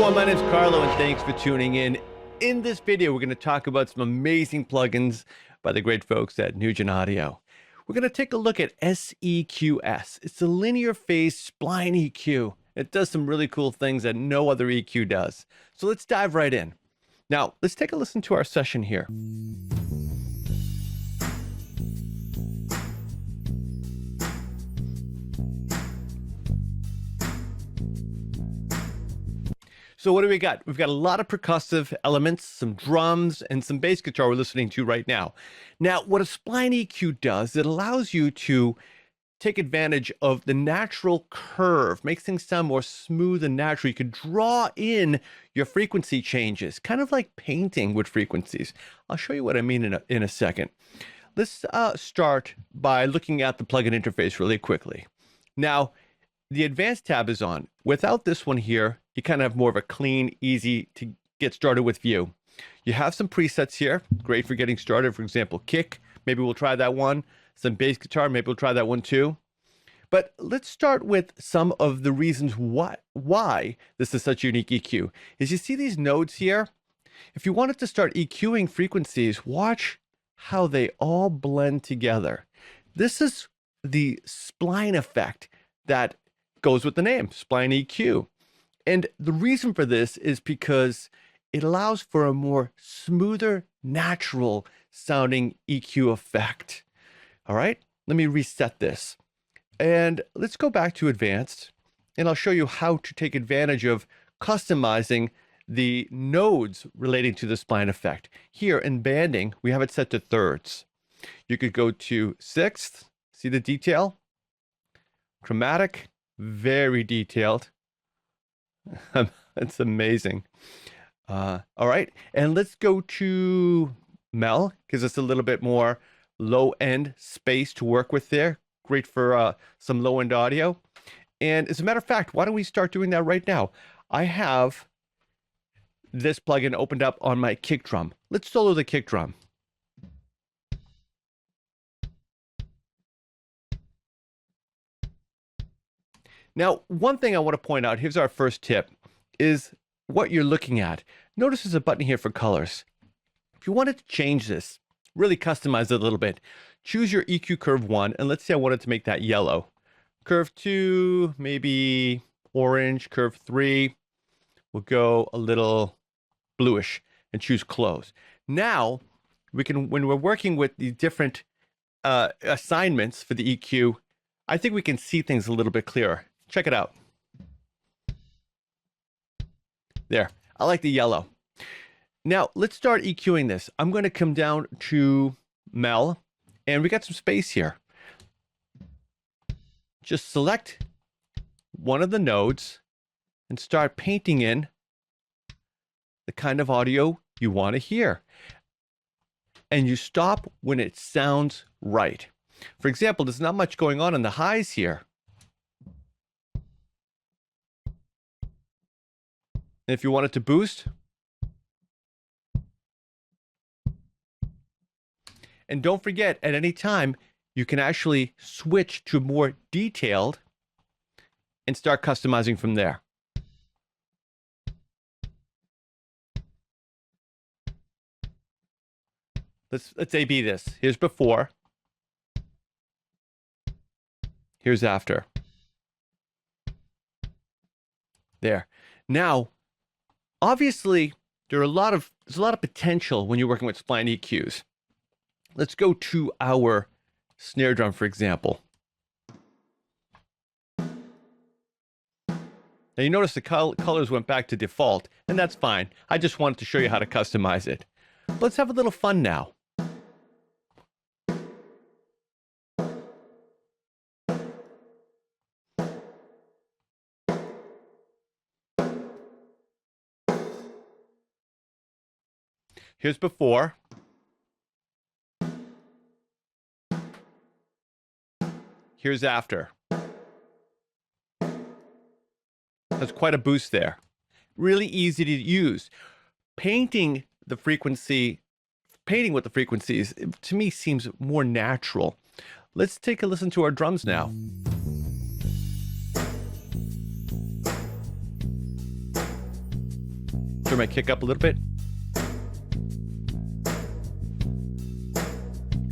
everyone, my name is Carlo and thanks for tuning in. In this video, we're going to talk about some amazing plugins by the great folks at NUGEN Audio. We're going to take a look at SEQ-S. It's a linear phase spline EQ. It does some really cool things that no other EQ does. So let's dive right in. Now, let's take a listen to our session here. So what do we got? We've got a lot of percussive elements, some drums, and some bass guitar we're listening to right now. Now, what a spline EQ does, it allows you to take advantage of the natural curve, makes things sound more smooth and natural. You can draw in your frequency changes, kind of like painting with frequencies. I'll show you what I mean in a second. Let's start by looking at the plugin interface really quickly. Now, the advanced tab is on. Without this one here, you kind of have more of a clean, easy to get started with view. You have some presets here, great for getting started. For example, kick, maybe we'll try that one. Some bass guitar, maybe we'll try that one too. But let's start with some of the reasons why this is such a unique EQ. Is you see these nodes here? If you wanted to start EQing frequencies, watch how they all blend together. This is the spline effect that goes with the name, Spline EQ. And the reason for this is because it allows for a more smoother, natural sounding EQ effect. All right, let me reset this. And let's go back to advanced, and I'll show you how to take advantage of customizing the nodes relating to the spline effect. Here in banding, we have it set to thirds. You could go to sixth, see the detail? Chromatic, very detailed. It's amazing. All right, and let's go to Mel, because it's a little bit more low-end space to work with there. Great for some low-end audio. And as a matter of fact, why don't we start doing that right now? I have this plugin opened up on my kick drum. Let's solo the kick drum. Now, one thing I want to point out, here's our first tip, is what you're looking at. Notice there's a button here for colors. If you wanted to change this, really customize it a little bit, choose your EQ curve 1, and let's say I wanted to make that yellow. Curve 2, maybe orange. Curve 3, we'll go a little bluish and choose close. Now, we can, when we're working with the different assignments for the EQ, I think we can see things a little bit clearer. Check it out. There, I like the yellow. Now, let's start EQing this. I'm going to come down to Mel, and we got some space here. Just select one of the nodes and start painting in the kind of audio you want to hear. And you stop when it sounds right. For example, there's not much going on in the highs here. And if you want it to boost, and don't forget, at any time, you can actually switch to more detailed and start customizing from there. Let's A/B this. Here's before. Here's after. There. Now, obviously, there's a lot of potential when you're working with spline EQs. Let's go to our snare drum, for example. Now you notice the colors went back to default, and that's fine. I just wanted to show you how to customize it. Let's have a little fun now. Here's before. Here's after. That's quite a boost there. Really easy to use. Painting with the frequencies, to me, seems more natural. Let's take a listen to our drums now. Turn my kick up a little bit.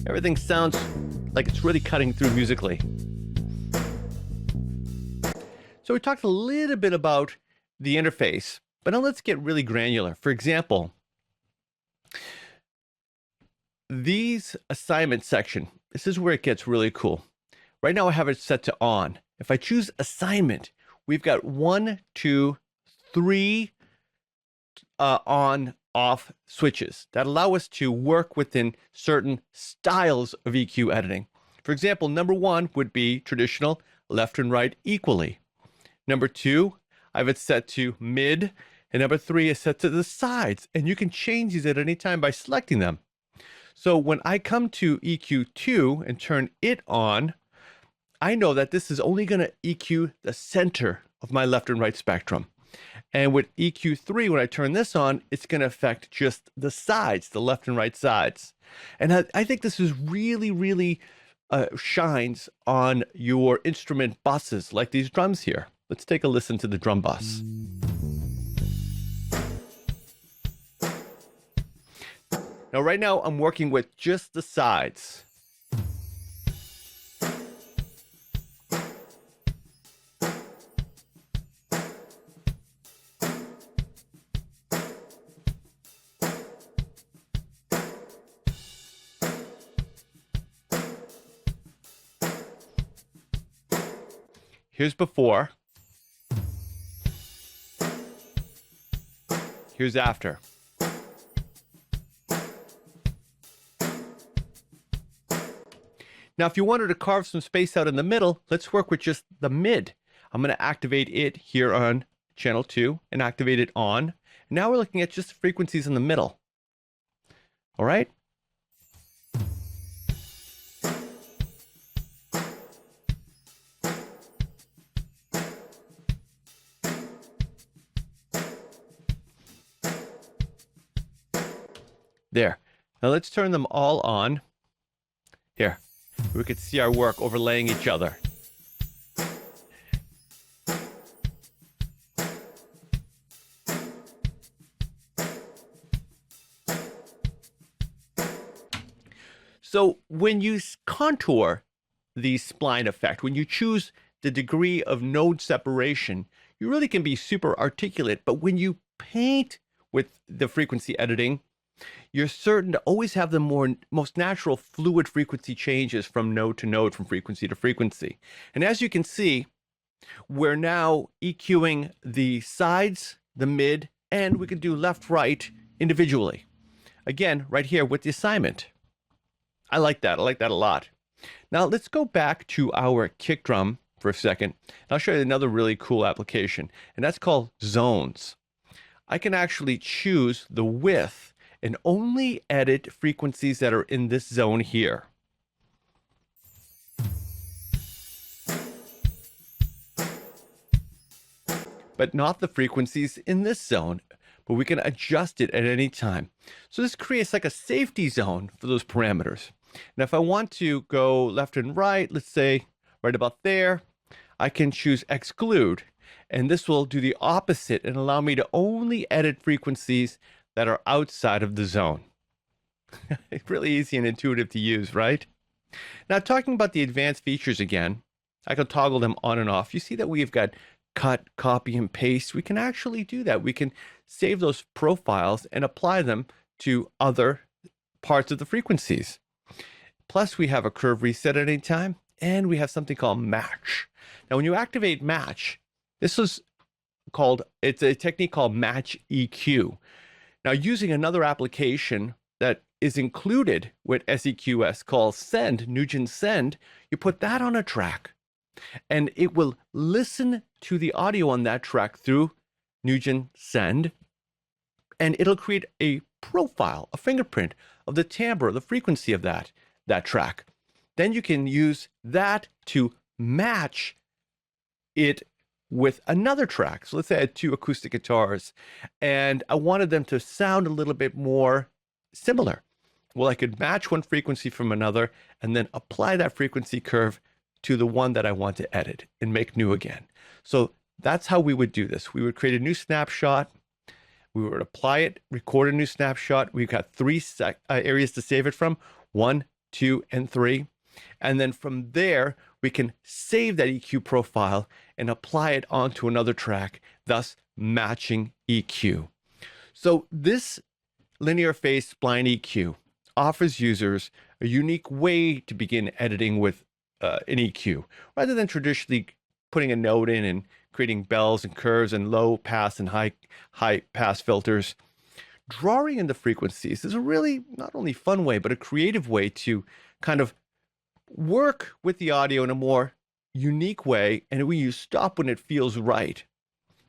Everything sounds like it's really cutting through musically. So we talked a little bit about the interface, but now let's get really granular. For example, these assignment section, this is where it gets really cool. Right now I have it set to on. If I choose assignment, we've got 1, 2, 3 on off switches that allow us to work within certain styles of EQ editing. For example, number 1 would be traditional left and right equally. Number 2, I have it set to mid, and number 3 is set to the sides, and you can change these at any time by selecting them. So when I come to EQ2 and turn it on, I know that this is only going to EQ the center of my left and right spectrum. And with EQ3, when I turn this on, it's going to affect just the sides, the left and right sides. And I think this is really shines on your instrument buses, like these drums here. Let's take a listen to the drum bus. Now, right now, I'm working with just the sides. Here's before. Here's after. Now, if you wanted to carve some space out in the middle, let's work with just the mid. I'm going to activate it here on channel 2 and activate it on. And now we're looking at just the frequencies in the middle. All right. There. Now let's turn them all on. Here. We could see our work overlaying each other. So when you contour the spline effect, when you choose the degree of node separation, you really can be super articulate. But when you paint with the frequency editing, you're certain to always have the most natural fluid frequency changes from node to node, from frequency to frequency. And as you can see, we're now EQing the sides, the mid, and we can do left, right individually. Again, right here with the assignment. I like that. I like that a lot. Now let's go back to our kick drum for a second. I'll show you another really cool application, and that's called zones. I can actually choose the width and only edit frequencies that are in this zone here. But not the frequencies in this zone, but we can adjust it at any time. So this creates like a safety zone for those parameters. Now, if I want to go left and right, let's say right about there, I can choose exclude, and this will do the opposite and allow me to only edit frequencies that are outside of the zone. It's really easy and intuitive to use, right? Now, talking about the advanced features again, I can toggle them on and off. You see that we've got cut, copy, and paste. We can actually do that. We can save those profiles and apply them to other parts of the frequencies. Plus, we have a curve reset at any time, and we have something called match. Now, when you activate match, this is called, it's a technique called match EQ. Now, using another application that is included with SEQ-S called Send, NUGEN Send, you put that on a track, and it will listen to the audio on that track through NUGEN Send, and it'll create a profile, a fingerprint of the timbre, the frequency of that track. Then you can use that to match it with another track. So let's say I had 2 acoustic guitars and I wanted them to sound a little bit more similar. Well, I could match one frequency from another and then apply that frequency curve to the one that I want to edit and make new again. So that's how we would do this. We would create a new snapshot, We would apply it, record a new snapshot. We've got three areas to save it from, 1, 2, and 3. And then from there, we can save that EQ profile and apply it onto another track, thus matching EQ. So this linear phase spline EQ offers users a unique way to begin editing with an EQ, rather than traditionally putting a note in and creating bells and curves and low pass and high pass filters. Drawing in the frequencies is a really not only fun way, but a creative way to kind of work with the audio in a more unique way, and we use stop when it feels right.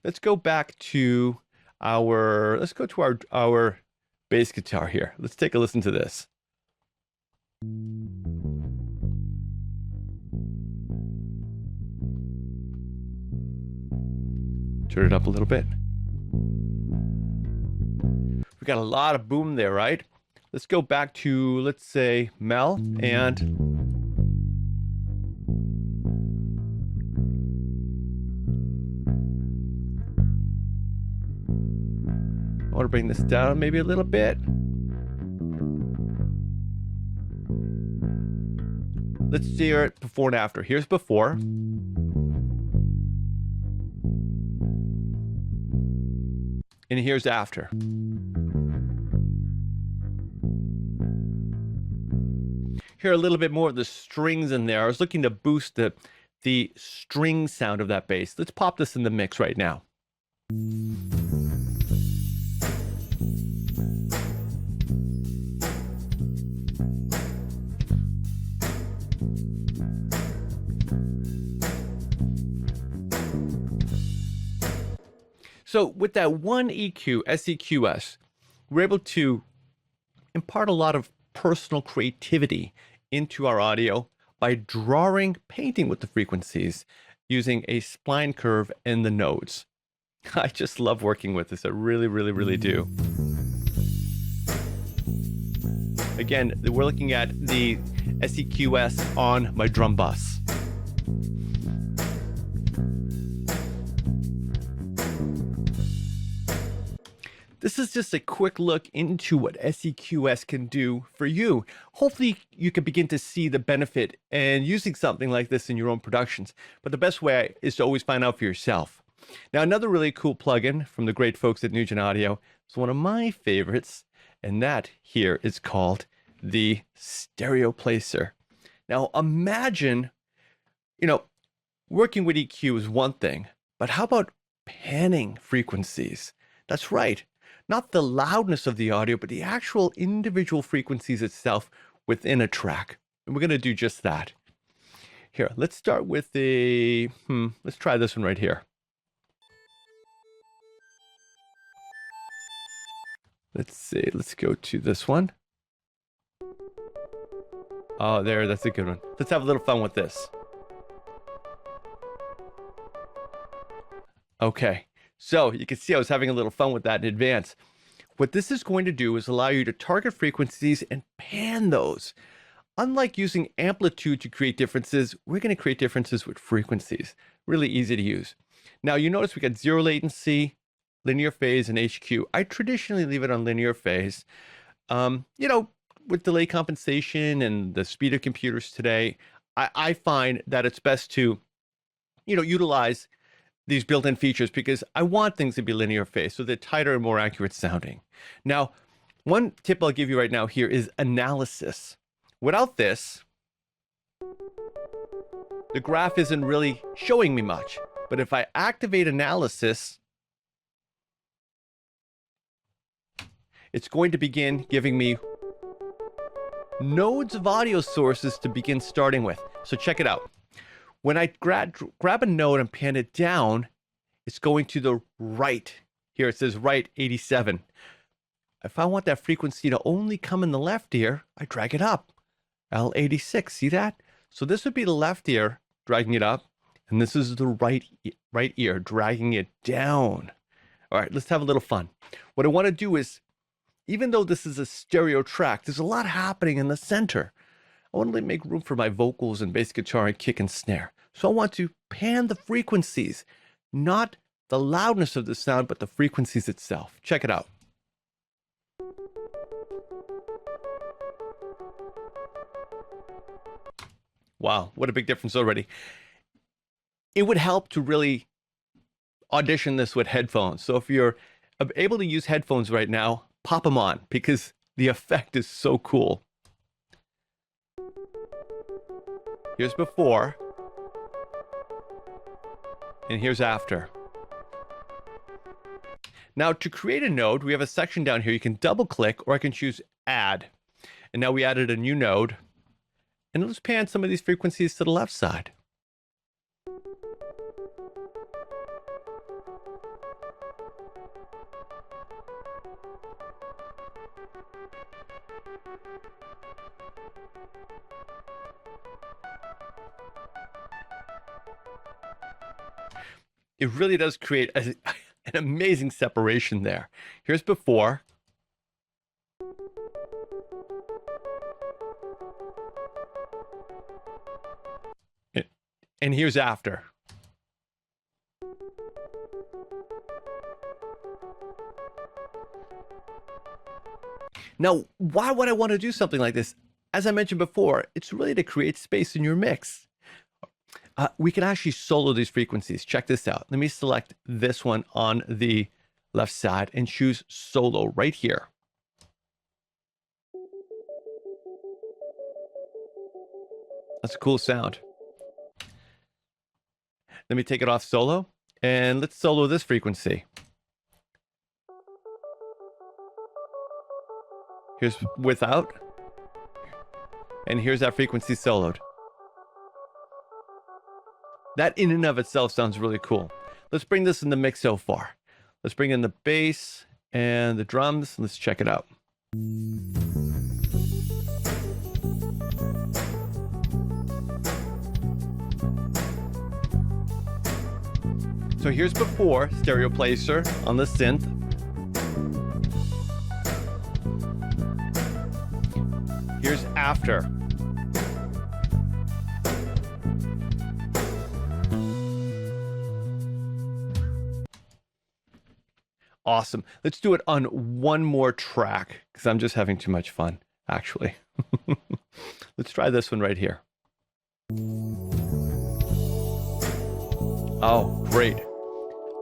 Let's go back to our bass guitar here. Let's take a listen to this. Turn it up a little bit. We got a lot of boom there, right? Let's go back to, let's say, Mel, and I want to bring this down maybe a little bit. Let's hear it before and after. Here's before. And here's after. Hear a little bit more of the strings in there. I was looking to boost the string sound of that bass. Let's pop this in the mix right now. So with that one EQ, SEQ-S, we're able to impart a lot of personal creativity into our audio by painting with the frequencies using a spline curve and the nodes. I just love working with this. I really, really, really do. Again, we're looking at the SEQ-S on my drum bus. This is just a quick look into what SEQ-S can do for you. Hopefully you can begin to see the benefit in using something like this in your own productions. But the best way is to always find out for yourself. Now, another really cool plugin from the great folks at NUGEN Audio is one of my favorites, and that here is called the Stereoplacer. Now, imagine, working with EQ is one thing, but how about panning frequencies? That's right. Not the loudness of the audio, but the actual individual frequencies itself within a track. And we're going to do just that. Here, let's start with let's try this one right here. Let's see, let's go to this one. Oh, that's a good one. Let's have a little fun with this. Okay. So you can see I was having a little fun with that in advance. What this is going to do is allow you to target frequencies and pan those. Unlike using amplitude to create differences, we're going to create differences with frequencies. Really easy to use. Now you notice we got zero latency, linear phase, and HQ. I traditionally leave it on linear phase. With delay compensation and the speed of computers today, I find that it's best to, utilize these built-in features because I want things to be linear phase, so they're tighter and more accurate sounding. Now, one tip I'll give you right now here is analysis. Without this, the graph isn't really showing me much. But if I activate analysis, it's going to begin giving me nodes of audio sources to begin starting with. So check it out. When I grab a node and pan it down, it's going to the right. Here it says right 87. If I want that frequency to only come in the left ear, I drag it up. L86, see that? So this would be the left ear, dragging it up, and this is the right ear, dragging it down. All right, let's have a little fun. What I want to do is, even though this is a stereo track, there's a lot happening in the center. I want to make room for my vocals and bass guitar and kick and snare. So I want to pan the frequencies, not the loudness of the sound, but the frequencies itself. Check it out. Wow, what a big difference already. It would help to really audition this with headphones. So if you're able to use headphones right now, pop them on because the effect is so cool. Here's before, and here's after. Now to create a node, we have a section down here. You can double click, or I can choose add. And now we added a new node. And let's pan some of these frequencies to the left side. It really does create an amazing separation there. Here's before. And here's after. Now, why would I want to do something like this? As I mentioned before, it's really to create space in your mix. We can actually solo these frequencies. Check this out. Let me select this one on the left side and choose solo right here. That's a cool sound. Let me take it off solo and let's solo this frequency. Here's without, and here's that frequency soloed. That in and of itself sounds really cool. Let's bring this in the mix so far. Let's bring in the bass and the drums. Let's check it out. So here's before, Stereoplacer on the synth. Here's after. Awesome. Let's do it on one more track because I'm just having too much fun, actually. Let's try this one right here. Oh, great.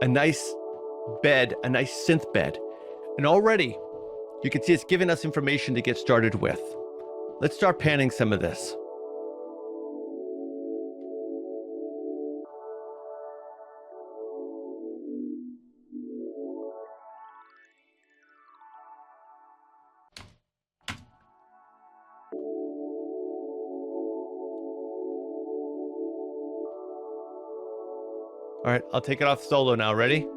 A nice bed, a nice synth bed. And already you can see it's giving us information to get started with. Let's start panning some of this. All right, I'll take it off solo now. Ready?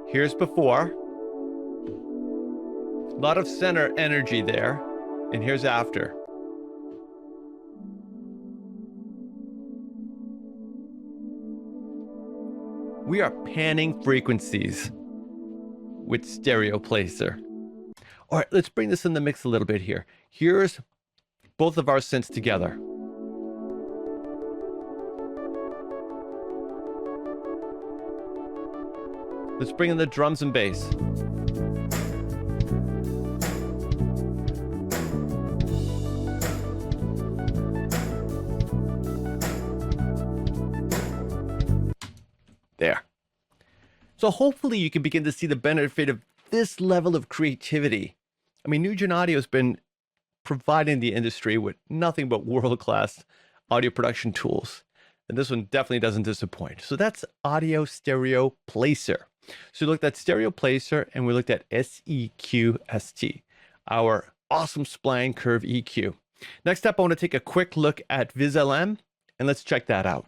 Here's before. A lot of center energy there. And here's after. We are panning frequencies with Stereoplacer. All right, let's bring this in the mix a little bit here. Here's both of our synths together. Let's bring in the drums and bass. There. So hopefully you can begin to see the benefit of this level of creativity. I mean, NUGEN Audio has been providing the industry with nothing but world-class audio production tools. And this one definitely doesn't disappoint. So that's Audio Stereoplacer. So we looked at Stereoplacer and we looked at SEQ-S, our awesome spline curve EQ. Next up, I want to take a quick look at VisLM and let's check that out.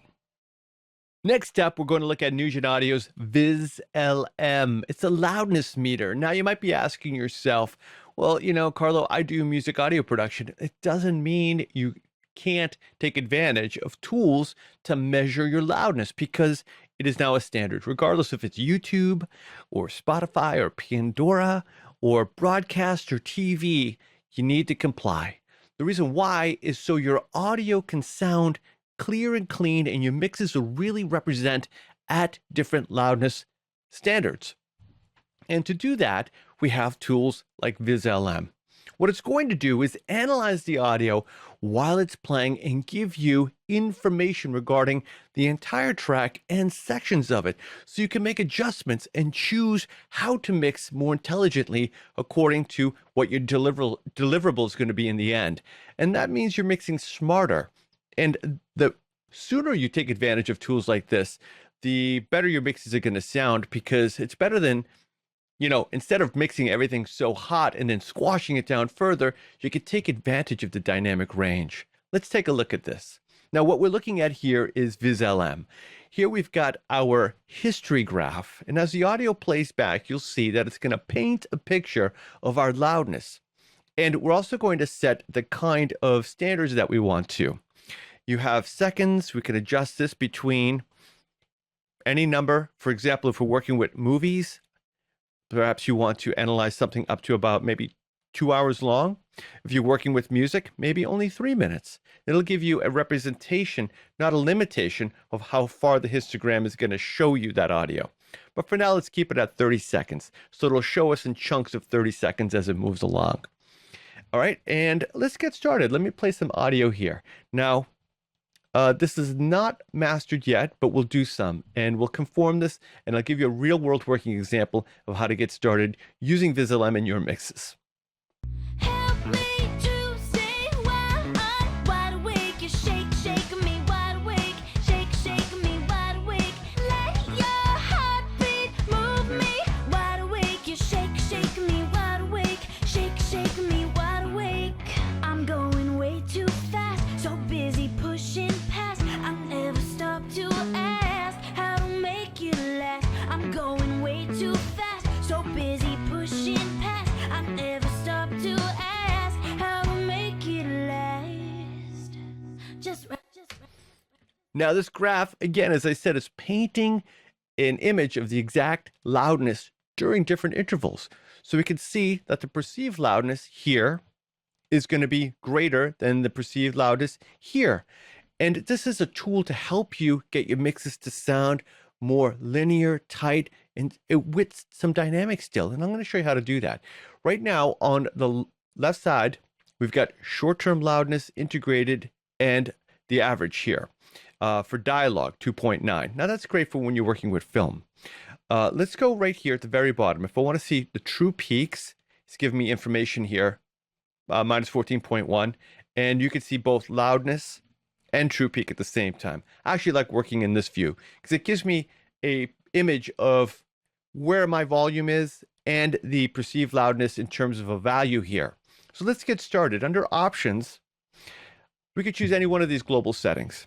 Next up, we're going to look at NUGEN Audio's VisLM. It's a loudness meter. Now you might be asking yourself, well, you know, Carlo, I do music audio production. It doesn't mean you can't take advantage of tools to measure your loudness because it is now a standard, regardless if it's YouTube or Spotify or Pandora or broadcast or TV, you need to comply. The reason why is so your audio can sound clear and clean, and your mixes will really represent at different loudness standards. And to do that, we have tools like VisLM. What it's going to do is analyze the audio while it's playing and give you information regarding the entire track and sections of it, so you can make adjustments and choose how to mix more intelligently according to what your deliverable is going to be in the end. And that means you're mixing smarter. And the sooner you take advantage of tools like this, the better your mixes are going to sound, because it's better than, instead of mixing everything so hot and then squashing it down further, you could take advantage of the dynamic range. Let's take a look at this. Now, what we're looking at here is VisLM. Here we've got our history graph, and as the audio plays back, you'll see that it's going to paint a picture of our loudness. And we're also going to set the kind of standards that we want to. You have seconds. We can adjust this between any number. For example, if we're working with movies, perhaps you want to analyze something up to about maybe 2 hours long. If you're working with music, maybe only 3 minutes. It'll give you a representation, not a limitation, of how far the histogram is going to show you that audio. But for now, let's keep it at 30 seconds. So it'll show us in chunks of 30 seconds as it moves along. All right, and let's get started. Let me play some audio here. Now, this is not mastered yet, but we'll do some, and we'll conform this, and I'll give you a real-world working example of how to get started using VisLM in your mixes. Help me to stay while I'm wide awake. You shake, shake me wide awake. Shake, shake me wide awake. Let your heartbeat move me wide awake. You shake, shake me wide awake. Shake, shake me wide awake. I'm going way too fast, so busy pushing past. I never stop to ask how to make it last. I'm going way too fast, so busy pushing past. I never stop to ask how to make it last. Now, this graph, again, as I said, is painting an image of the exact loudness during different intervals. So we can see that the perceived loudness here is going to be greater than the perceived loudness here. And this is a tool to help you get your mixes to sound more linear, tight, and with some dynamic still. And I'm going to show you how to do that. Right now, on the left side, we've got short-term loudness integrated and the average here. For dialogue, 2.9. Now, that's great for when you're working with film. Let's go right here at the very bottom. If I want to see the true peaks, it's giving me information here, minus 14.1. And you can see both loudness and true peak at the same time. I actually like working in this view because it gives me a image of where my volume is and the perceived loudness in terms of a value here. So let's get started. Under options, we could choose any one of these global settings.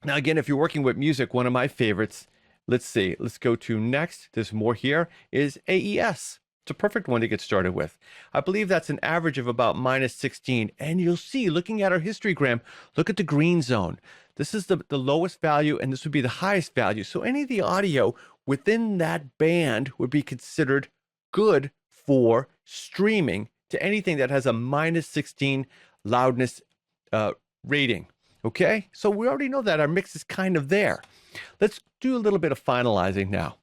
Now, again, if you're working with music, one of my favorites, let's go to next. There's more here, is AES. It's a perfect one to get started with. I believe that's an average of about minus 16. And you'll see, looking at our histogram, look at the green zone. This is the lowest value, and this would be the highest value. So any of the audio within that band would be considered good for streaming to anything that has a minus 16 loudness rating. Okay, so we already know that our mix is kind of there. Let's do a little bit of finalizing now.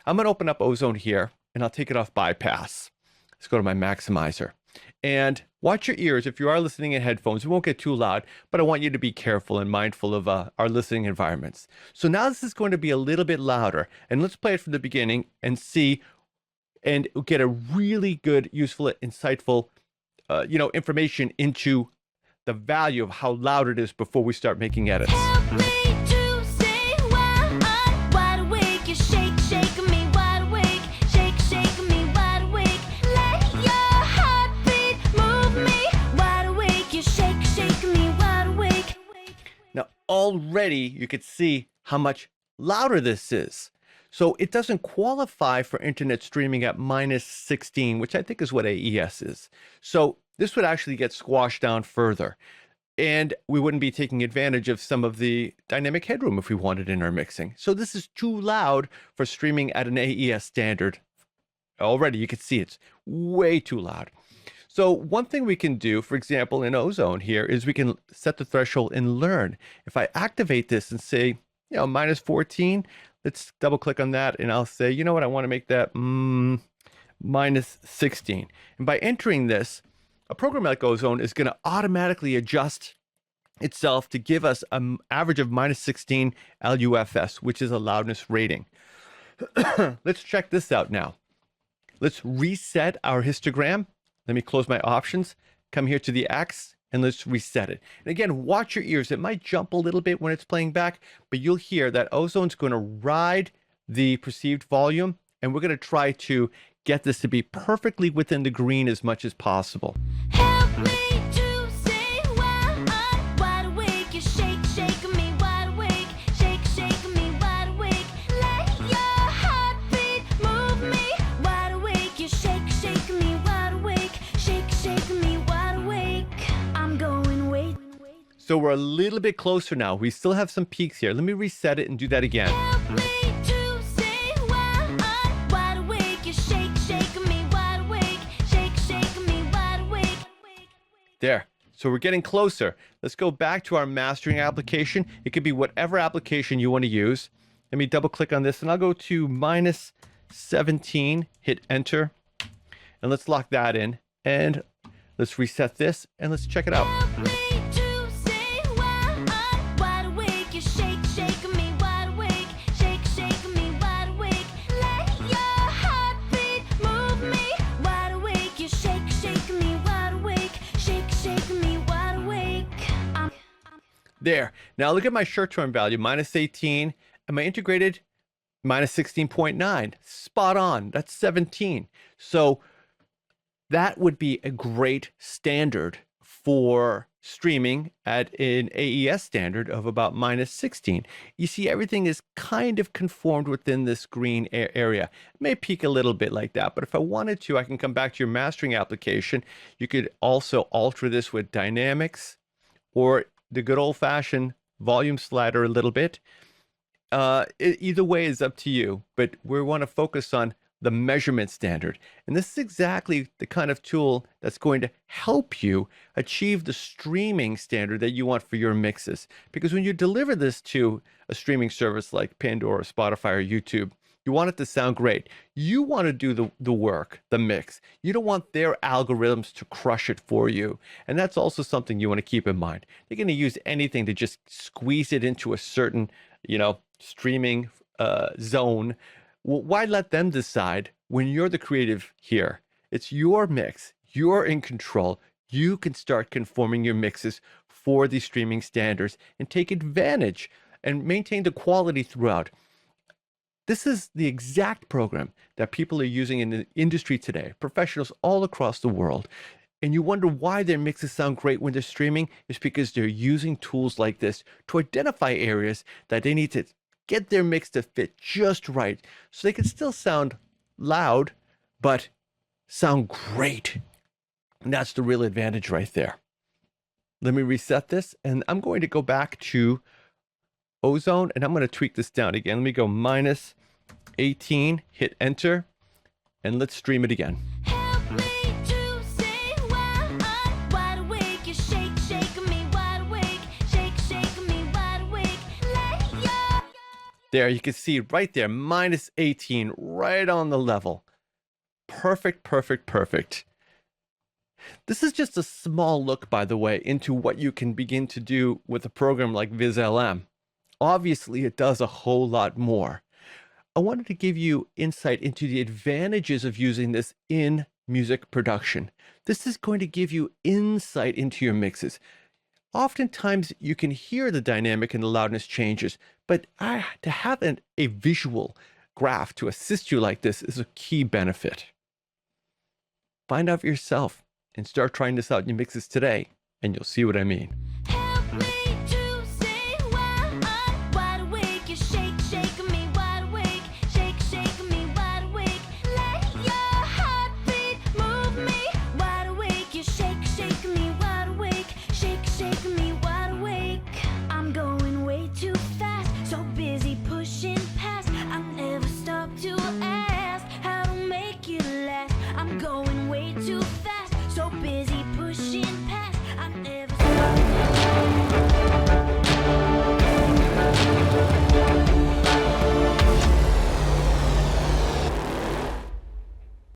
I'm going to open up Ozone here, and I'll take it off bypass. Let's go to my maximizer. And watch your ears. If you are listening in headphones, it won't get too loud, but I want you to be careful and mindful of our listening environments. So now this is going to be a little bit louder, and let's play it from the beginning and see and get a really good, useful, insightful, information into the value of how loud it is before we start making edits. Help me to stay while I'm wide awake. You shake, shake me wide awake. Shake, shake me wide awake. Let your heartbeat move me wide awake. You shake, shake me wide awake. Now, already you could see how much louder this is. So it doesn't qualify for internet streaming at minus 16, which I think is what AES is. So this would actually get squashed down further. And we wouldn't be taking advantage of some of the dynamic headroom if we wanted in our mixing. So this is too loud for streaming at an AES standard. Already you can see it's way too loud. So one thing we can do, for example, in ozone here is we can set the threshold and learn. If I activate this and say, minus 14, let's double click on that and I'll say, you know what, I want to make that minus 16. And by entering this, a program like ozone is going to automatically adjust itself to give us an average of minus 16 LUFS, which is a loudness rating. Let's check this out now. Let's reset our histogram. Let me close my options, come here to the X, and let's reset it. And again, watch your ears. It might jump a little bit when it's playing back, but you'll hear that ozone's going to ride the perceived volume, and we're going to try to get this to be perfectly within the green as much as possible. Help me to stay wide awake. You shake me wide awake. Shake me wide awake. Let your heartbeat move me wide awake. You shake me wide awake. Shake me wide awake. I'm going wait. So we're a little bit closer now. We still have some peaks here. Let me reset it and do that again. Help me to stay wide awake. You shake me wide awake. Shake me wide awake. There. So we're getting closer. Let's go back to our mastering application. It could be whatever application you want to use. Let me double click on this and I'll go to minus 17, hit enter, and let's lock that in. And let's reset this and let's check it out. Help me to stay wide awake. You shake me wide awake. Shake me wide awake. Let your heartbeat move me wide awake. You shake me wide awake. Shake me wide awake. There. Now look at my short-term value, minus 18, and my integrated, minus 16.9. Spot on. That's 17. So that would be a great standard for streaming at an AES standard of about minus 16. You see, everything is kind of conformed within this green area. It may peak a little bit like that, but if I wanted to, I can come back to your mastering application. You could also alter this with dynamics or the good old-fashioned volume slider a little bit. Either way is up to you, but we want to focus on the measurement standard. And this is exactly the kind of tool that's going to help you achieve the streaming standard that you want for your mixes. Because when you deliver this to a streaming service like Pandora, Spotify, or YouTube, you want it to sound great. You want to do the work, the mix. You don't want their algorithms to crush it for you. And that's also something you want to keep in mind. They're going to use anything to just squeeze it into a certain, streaming zone. Well, why let them decide when you're the creative here? It's your mix. You're in control. You can start conforming your mixes for these streaming standards and take advantage and maintain the quality throughout. This is the exact program that people are using in the industry today, professionals all across the world. And you wonder why their mixes sound great when they're streaming. It's because they're using tools like this to identify areas that they need to get their mix to fit just right so they can still sound loud, but sound great. And that's the real advantage right there. Let me reset this, and I'm going to go back to ozone, and I'm going to tweak this down again. Let me go minus 18, hit enter, and let's stream it again. Help me to stay wide awake. You shake me wide awake. Shake me wide awake. Let your There, you can see right there, minus 18, right on the level. Perfect, perfect, perfect. This is just a small look, by the way, into what you can begin to do with a program like VizLM. Obviously, it does a whole lot more. I wanted to give you insight into the advantages of using this in music production. This is going to give you insight into your mixes. Oftentimes, you can hear the dynamic and the loudness changes, but to have a visual graph to assist you like this is a key benefit. Find out for yourself and start trying this out in your mixes today, and you'll see what I mean. help me to stay wide awake. You shake me wide awake. Shake me wide awake. Let your heartbeat move me wide awake. You shake me wide awake. Shake me wide awake. I'm going way too fast, so busy pushing past. I never stop to ask how to make it last. I'm going way too fast, so busy.